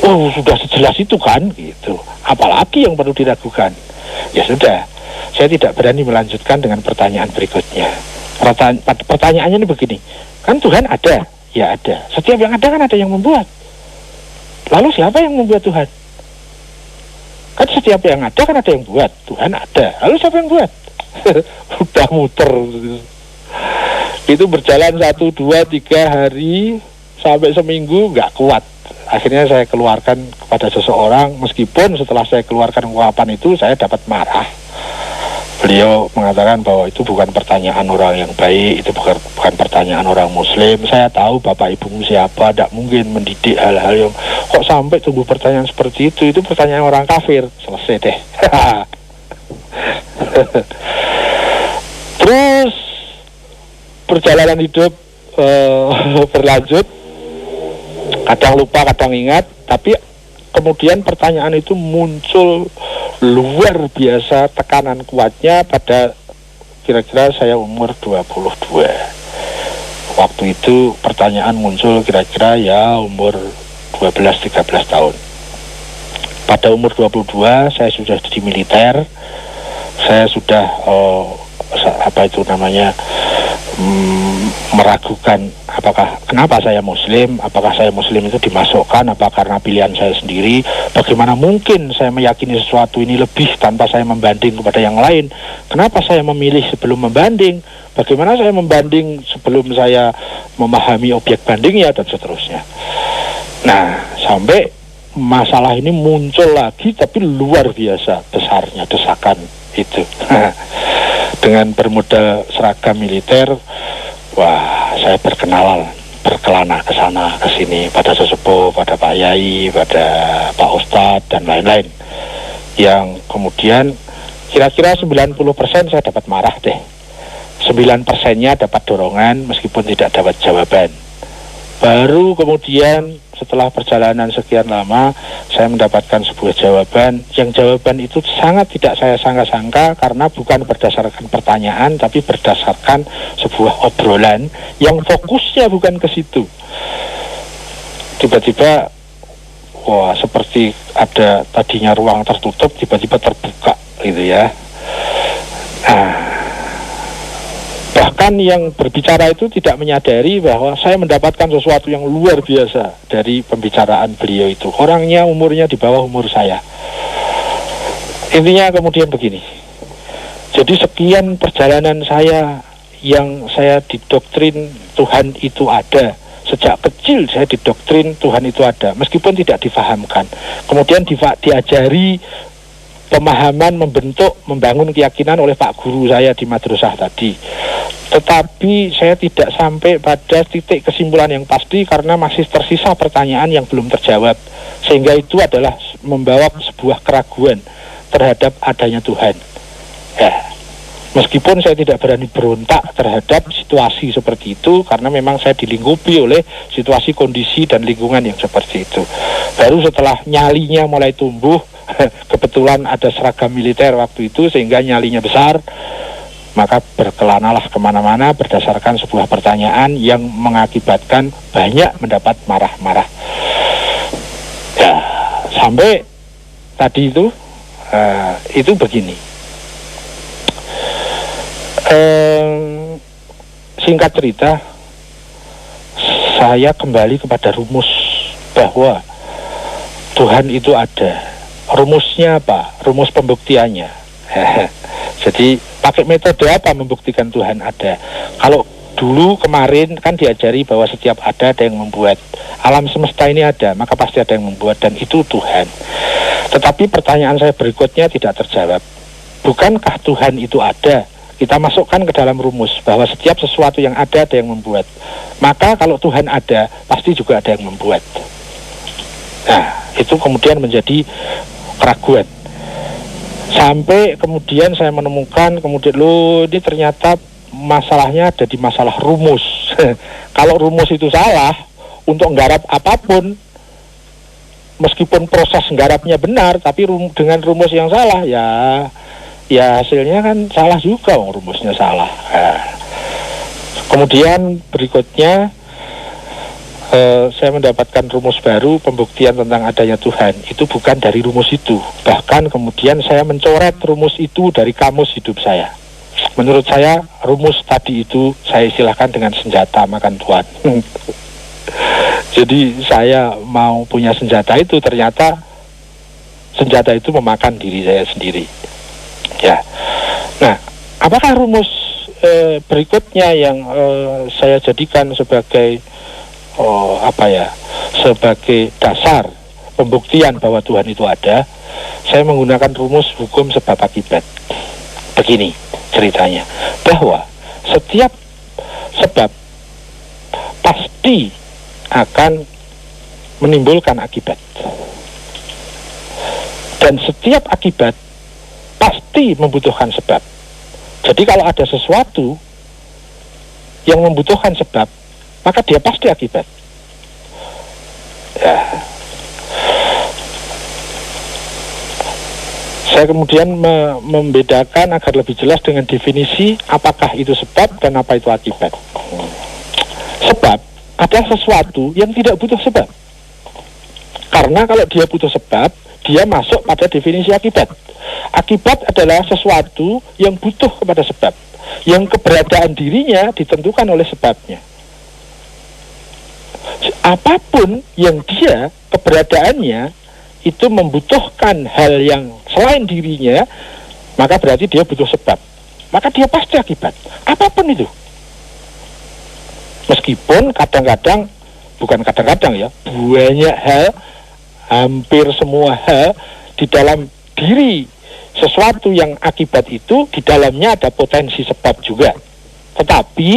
Oh, sudah sejelas itu kan gitu. Apalagi yang perlu diragukan? Ya sudah, saya tidak berani melanjutkan dengan pertanyaan berikutnya. Pertanyaannya ini begini, kan Tuhan ada? Ya ada. Setiap yang ada kan ada yang membuat. Lalu siapa yang membuat Tuhan? Kan setiap yang ada kan ada yang buat. Tuhan ada. Lalu siapa yang buat? Udah muter. Itu berjalan 1, 2, 3 hari sampai seminggu nggak kuat. Akhirnya saya keluarkan kepada seseorang, meskipun setelah saya keluarkan ungkapan itu saya dapat marah. Beliau mengatakan bahwa itu bukan pertanyaan orang yang baik, itu bukan pertanyaan orang muslim. Saya tahu bapak ibumu siapa, tidak mungkin mendidik hal-hal yang kok sampai tumbuh pertanyaan seperti itu pertanyaan orang kafir. Selesai deh. Terus perjalanan hidup berlanjut, kadang lupa, kadang ingat, tapi kemudian pertanyaan itu muncul luar biasa, tekanan kuatnya pada kira-kira saya umur 22. Waktu itu pertanyaan muncul kira-kira ya umur 12-13 tahun. Pada umur 22 saya sudah di militer, saya sudah meragukan kenapa saya muslim, apakah saya muslim itu dimasukkan, apa karena pilihan saya sendiri, bagaimana mungkin saya meyakini sesuatu ini lebih tanpa saya membanding kepada yang lain, kenapa saya memilih sebelum membanding, bagaimana saya membanding sebelum saya memahami objek bandingnya, dan seterusnya. Nah, sampai masalah ini muncul lagi, tapi luar biasa besarnya desakan itu. Dengan bermodal seragam militer, wah, saya berkelana ke sana ke sini, pada sesepuh, pada Pak Yai, pada Pak Ustadz dan lain-lain, yang kemudian kira-kira 90% saya dapat marah deh. 9%-nya dapat dorongan meskipun tidak dapat jawaban. Baru kemudian setelah perjalanan sekian lama saya mendapatkan sebuah jawaban, yang jawaban itu sangat tidak saya sangka-sangka karena bukan berdasarkan pertanyaan tapi berdasarkan sebuah obrolan yang fokusnya bukan ke situ. Tiba-tiba wah, seperti ada tadinya ruang tertutup tiba-tiba terbuka gitu ya. Bahkan yang berbicara itu tidak menyadari bahwa saya mendapatkan sesuatu yang luar biasa dari pembicaraan beliau itu. Orangnya umurnya di bawah umur saya. Intinya kemudian begini. Jadi sekian perjalanan saya yang saya didoktrin Tuhan itu ada. Sejak kecil saya didoktrin Tuhan itu ada, meskipun tidak difahamkan. Kemudian diajari pemahaman, membangun keyakinan oleh Pak Guru saya di madrasah tadi. Tetapi saya tidak sampai pada titik kesimpulan yang pasti karena masih tersisa pertanyaan yang belum terjawab. Sehingga itu adalah membawa sebuah keraguan terhadap adanya Tuhan. Meskipun saya tidak berani berontak terhadap situasi seperti itu karena memang saya dilingkupi oleh situasi, kondisi, dan lingkungan yang seperti itu. Baru setelah nyalinya mulai tumbuh, kebetulan ada seragam militer waktu itu sehingga nyalinya besar, maka berkelanalah kemana-mana berdasarkan sebuah pertanyaan yang mengakibatkan banyak mendapat marah-marah. Ya, sampai tadi itu begini. Singkat cerita, saya kembali kepada rumus bahwa Tuhan itu ada. Rumusnya apa? Rumus pembuktiannya. Jadi pakai metode apa membuktikan Tuhan ada? Kalau dulu kemarin kan diajari bahwa setiap ada yang membuat. Alam semesta ini ada, maka pasti ada yang membuat, dan itu Tuhan. Tetapi pertanyaan saya berikutnya tidak terjawab. Bukankah Tuhan itu ada? Kita masukkan ke dalam rumus bahwa setiap sesuatu yang ada yang membuat. Maka kalau Tuhan ada, pasti juga ada yang membuat. Nah, itu kemudian menjadi keraguan. Sampai kemudian saya menemukan, ini ternyata masalahnya ada di masalah rumus. Kalau rumus itu salah, untuk nggarap apapun, meskipun proses nggarapnya benar, tapi dengan rumus yang salah, ya hasilnya kan salah juga, rumusnya salah. Kemudian berikutnya saya mendapatkan rumus baru pembuktian tentang adanya Tuhan. Itu bukan dari rumus itu. Bahkan kemudian saya mencoret rumus itu dari kamus hidup saya. Menurut saya rumus tadi itu saya istilahkan dengan senjata makan tuan. Jadi saya mau punya senjata itu, ternyata senjata itu memakan diri saya sendiri. Ya. Nah, apakah rumus berikutnya yang saya jadikan sebagai sebagai dasar pembuktian bahwa Tuhan itu ada? Saya menggunakan rumus hukum sebab akibat. Begini ceritanya, bahwa setiap sebab pasti akan menimbulkan akibat, dan setiap akibat pasti membutuhkan sebab. Jadi kalau ada sesuatu yang membutuhkan sebab, maka dia pasti akibat. Ya. Saya kemudian membedakan agar lebih jelas dengan definisi apakah itu sebab dan apa itu akibat. Sebab adalah sesuatu yang tidak butuh sebab. Karena kalau dia butuh sebab, dia masuk pada definisi akibat. Akibat adalah sesuatu yang butuh kepada sebab, yang keberadaan dirinya ditentukan oleh sebabnya. Apapun yang dia keberadaannya itu membutuhkan hal yang selain dirinya, maka berarti dia butuh sebab. Maka dia pasti akibat. Apapun itu. Meskipun kadang-kadang, bukan kadang-kadang ya, banyak hal, hampir semua hal di dalam diri sesuatu yang akibat itu, di dalamnya ada potensi sebab juga. Tetapi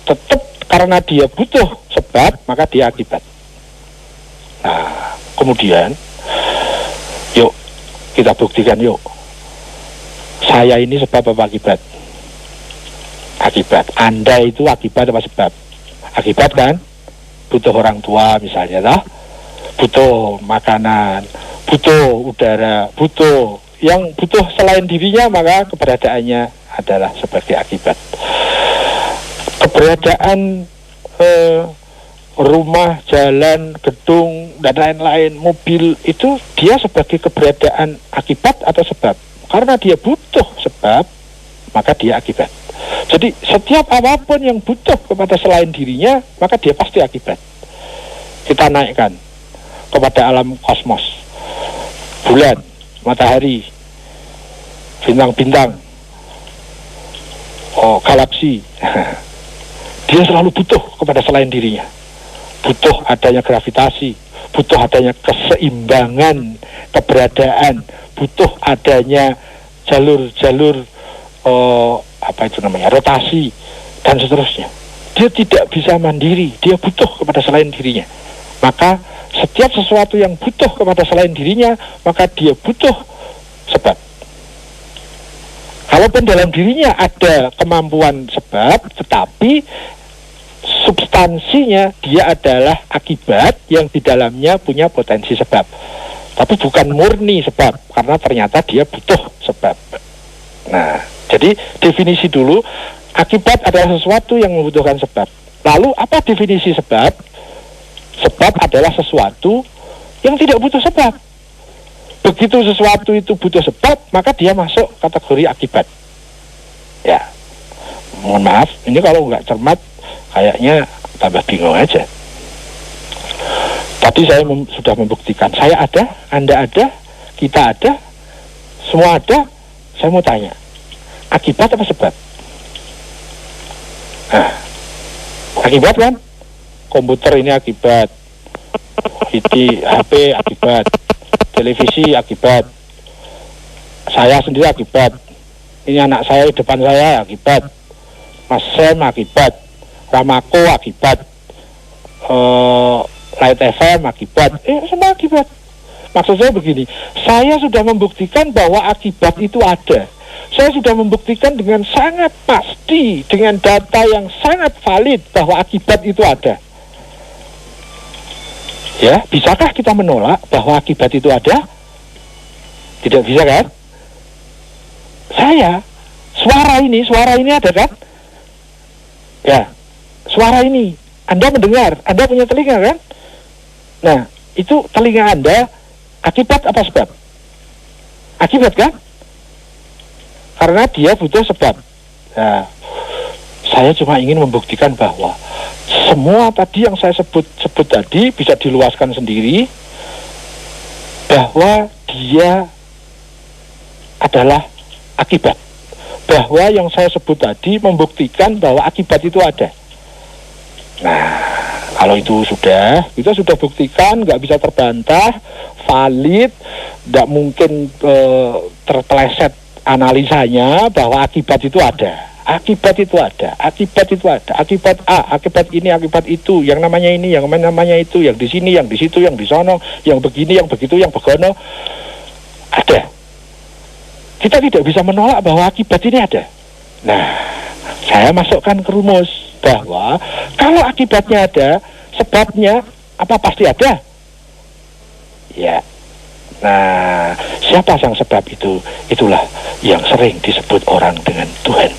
tetap karena dia butuh sebab, maka dia akibat. Nah, kemudian yuk kita buktikan yuk. Saya ini sebab apa akibat? Akibat. Anda itu akibat apa sebab? Akibat kan? Butuh orang tua misalnya, toh? Butuh makanan, butuh udara, butuh yang butuh selain dirinya, maka keberadaannya adalah sebagai akibat. Keberadaan rumah, jalan, gedung, dan lain-lain, mobil, itu dia sebagai keberadaan akibat atau sebab? Karena dia butuh sebab, maka dia akibat. Jadi setiap apapun yang butuh kepada selain dirinya, maka dia pasti akibat. Kita naikkan kepada alam kosmos, bulan, matahari, bintang-bintang, galaksi. Dia selalu butuh kepada selain dirinya. Butuh adanya gravitasi, butuh adanya keseimbangan keberadaan, butuh adanya jalur-jalur rotasi dan seterusnya. Dia tidak bisa mandiri, dia butuh kepada selain dirinya. Maka setiap sesuatu yang butuh kepada selain dirinya, maka dia butuh sebab. Kalaupun dalam dirinya ada kemampuan sebab, tetapi substansinya dia adalah akibat yang di dalamnya punya potensi sebab, tapi bukan murni sebab, karena ternyata dia butuh sebab. Nah, jadi definisi dulu, akibat adalah sesuatu yang membutuhkan sebab. Lalu apa definisi sebab? Sebab adalah sesuatu yang tidak butuh sebab. Begitu sesuatu itu butuh sebab, maka dia masuk kategori akibat. Ya, mohon maaf, ini kalau nggak cermat kayaknya tambah bingung aja. Tadi saya sudah membuktikan, saya ada, Anda ada, kita ada, semua ada. Saya mau tanya, akibat apa sebab? Nah, akibat kan? Komputer ini akibat, HP akibat, televisi akibat, saya sendiri akibat, ini anak saya di depan saya akibat, Mas Sam akibat, Ramako akibat, Light FM akibat, semua akibat. Maksud saya begini, saya sudah membuktikan bahwa akibat itu ada. Saya sudah membuktikan dengan sangat pasti, dengan data yang sangat valid bahwa akibat itu ada. Ya, bisakah kita menolak bahwa akibat itu ada? Tidak bisa kan? Suara ini ada kan? Ya, suara ini, Anda mendengar, Anda punya telinga kan? Nah, itu telinga Anda, akibat apa sebab? Akibat kan? Karena dia butuh sebab. Nah, saya cuma ingin membuktikan bahwa semua tadi yang saya sebut tadi bisa diluaskan sendiri, bahwa dia adalah akibat. Bahwa yang saya sebut tadi membuktikan bahwa akibat itu ada. Nah, kalau itu kita sudah buktikan, nggak bisa terbantah, valid, nggak mungkin terpeleset analisanya bahwa akibat itu ada. Akibat itu ada, akibat A, akibat ini, akibat itu, yang namanya ini, yang namanya itu, yang di sini, yang di situ, yang di sono, yang begini, yang begitu, yang begono, ada. Kita tidak bisa menolak bahwa akibat ini ada. Nah, saya masukkan ke rumus bahwa kalau akibatnya ada, sebabnya apa pasti ada? Ya. Nah, siapa sang sebab itu? Itulah yang sering disebut orang dengan Tuhan.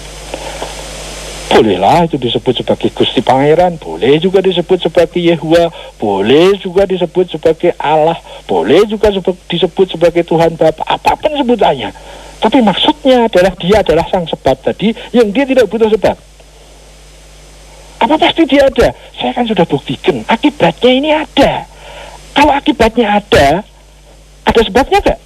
Bolehlah itu disebut sebagai Gusti Pangeran, boleh juga disebut sebagai Yehuwa, boleh juga disebut sebagai Allah, boleh juga disebut sebagai Tuhan Bapa, apapun sebutannya. Tapi maksudnya adalah dia adalah sang sebab tadi yang dia tidak butuh sebab. Apa pasti dia ada? Saya kan sudah buktikan, akibatnya ini ada. Kalau akibatnya ada sebabnya enggak?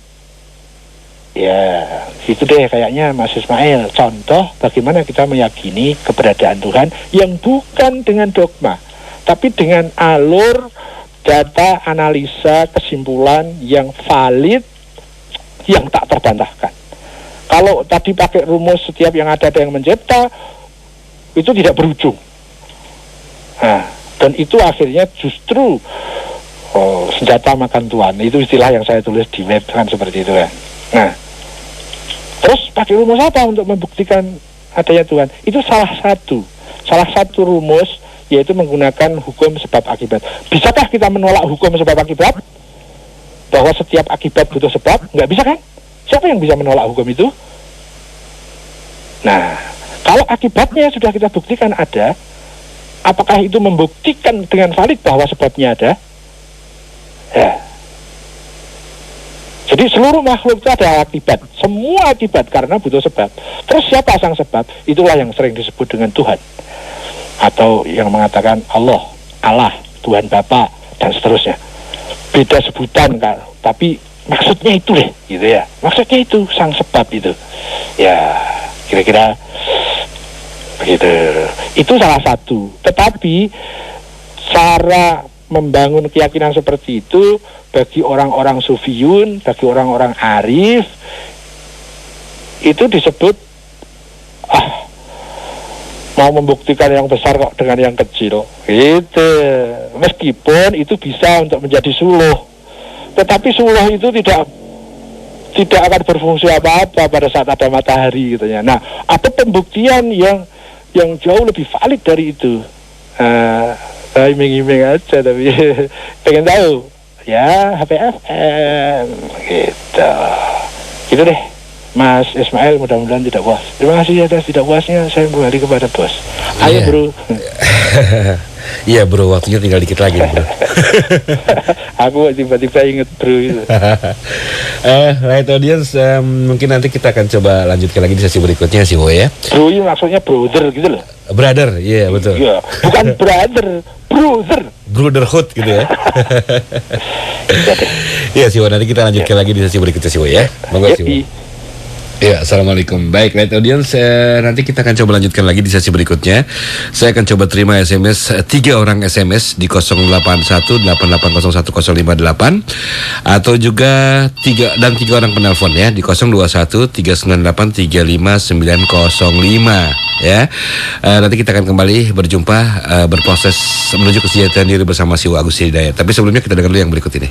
Ya, itu deh kayaknya Mas Ismail. Contoh bagaimana kita meyakini keberadaan Tuhan yang bukan dengan dogma, tapi dengan alur data, analisa, kesimpulan yang valid, yang tak terbantahkan. Kalau tadi pakai rumus setiap yang ada yang mencipta, itu tidak berujung. Nah, dan itu akhirnya justru senjata makan tuan. Itu istilah yang saya tulis di web kan seperti itu kan. Nah, Terus pakai rumus apa untuk membuktikan adanya Tuhan? Itu salah satu rumus, yaitu menggunakan hukum sebab akibat. Bisakah kita menolak hukum sebab akibat? Bahwa setiap akibat butuh sebab? Nggak bisa kan? Siapa yang bisa menolak hukum itu? Nah, kalau akibatnya sudah kita buktikan ada, apakah itu membuktikan dengan valid bahwa sebabnya ada? Ya. Jadi seluruh makhluk itu ada akibat, semua akibat karena butuh sebab. Terus siapa sang sebab? Itulah yang sering disebut dengan Tuhan, atau yang mengatakan Allah, Tuhan Bapa, dan seterusnya. Beda sebutan kan, tapi maksudnya itu deh, gitu ya. Maksudnya itu sang sebab itu. Ya, kira-kira begitu. Itu salah satu. Tetapi cara membangun keyakinan seperti itu bagi orang-orang sufiyun, bagi orang-orang arif, itu disebut mau membuktikan yang besar kok dengan yang kecil. Itu meskipun itu bisa untuk menjadi suluh, tetapi suluh itu tidak akan berfungsi apa-apa pada saat ada matahari gitu ya. Nah, ada pembuktian yang jauh lebih valid dari itu. Saya iming-iming aja tapi pengen tahu ya HPFM gitu. Gitu deh Mas Ismail, mudah-mudahan tidak puas. Terima kasih atas tidak puasnya, saya kembali kepada bos. Ayo bro. Iya bro, waktunya tinggal dikit lagi bro. Aku tiba-tiba inget bro itu. Right audience, mungkin nanti kita akan coba lanjutkan lagi di sesi berikutnya sih Wo ya. Bro ini maksudnya brother gitu loh. Brother, iya betul. Iya, bukan brother, brother. Brotherhood gitu ya. Iya sih Wo, nanti kita lanjutkan lagi di sesi berikutnya sih Wo ya. Monggo sih Wo. Ya, assalamualaikum. Baik, right audience, nanti kita akan coba lanjutkan lagi di sesi berikutnya. Saya akan coba terima SMS 3 orang SMS di 0818801058 atau juga 3 orang penelpon ya di 0213983595 ya. Nanti kita akan kembali berjumpa berproses menuju kesejahteraan diri bersama Siwa Agus Hidayat. Tapi sebelumnya kita dengar dulu yang berikut ini.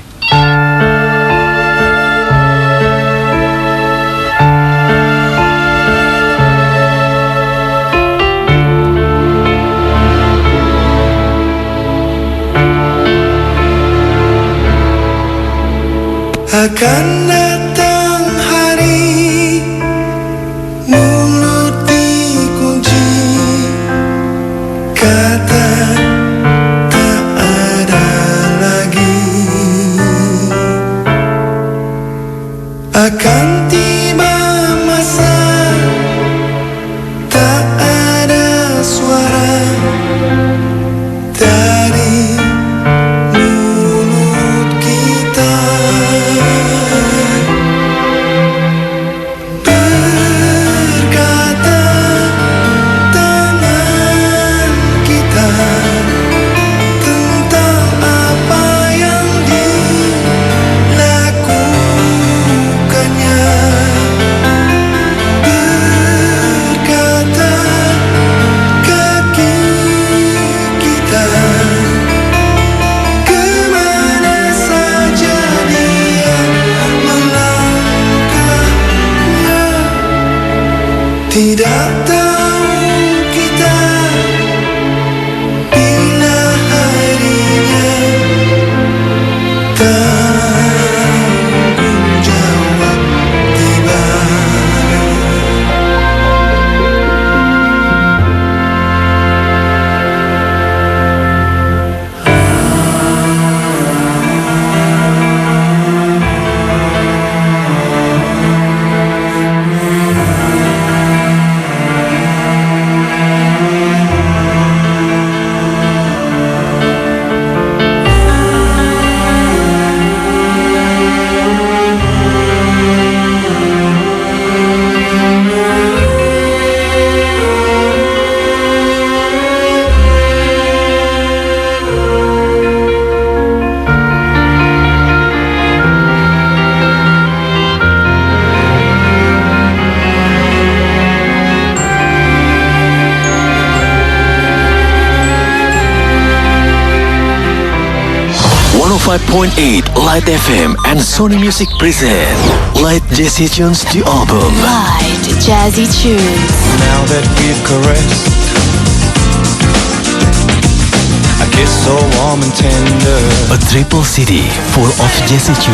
Akan datang hari mulut dikunci, kata tak ada lagi. Akan tiba masa tak ada suara dari mulut kita. Tidak tahu kita bila harinya tanggung jawab tiba. Light FM and Sony Music present Light Jazzy Tunes the album. Light Jazzy Tunes. Now that we've caressed, a kiss so warm and tender. A triple CD full of Jazzy Tunes.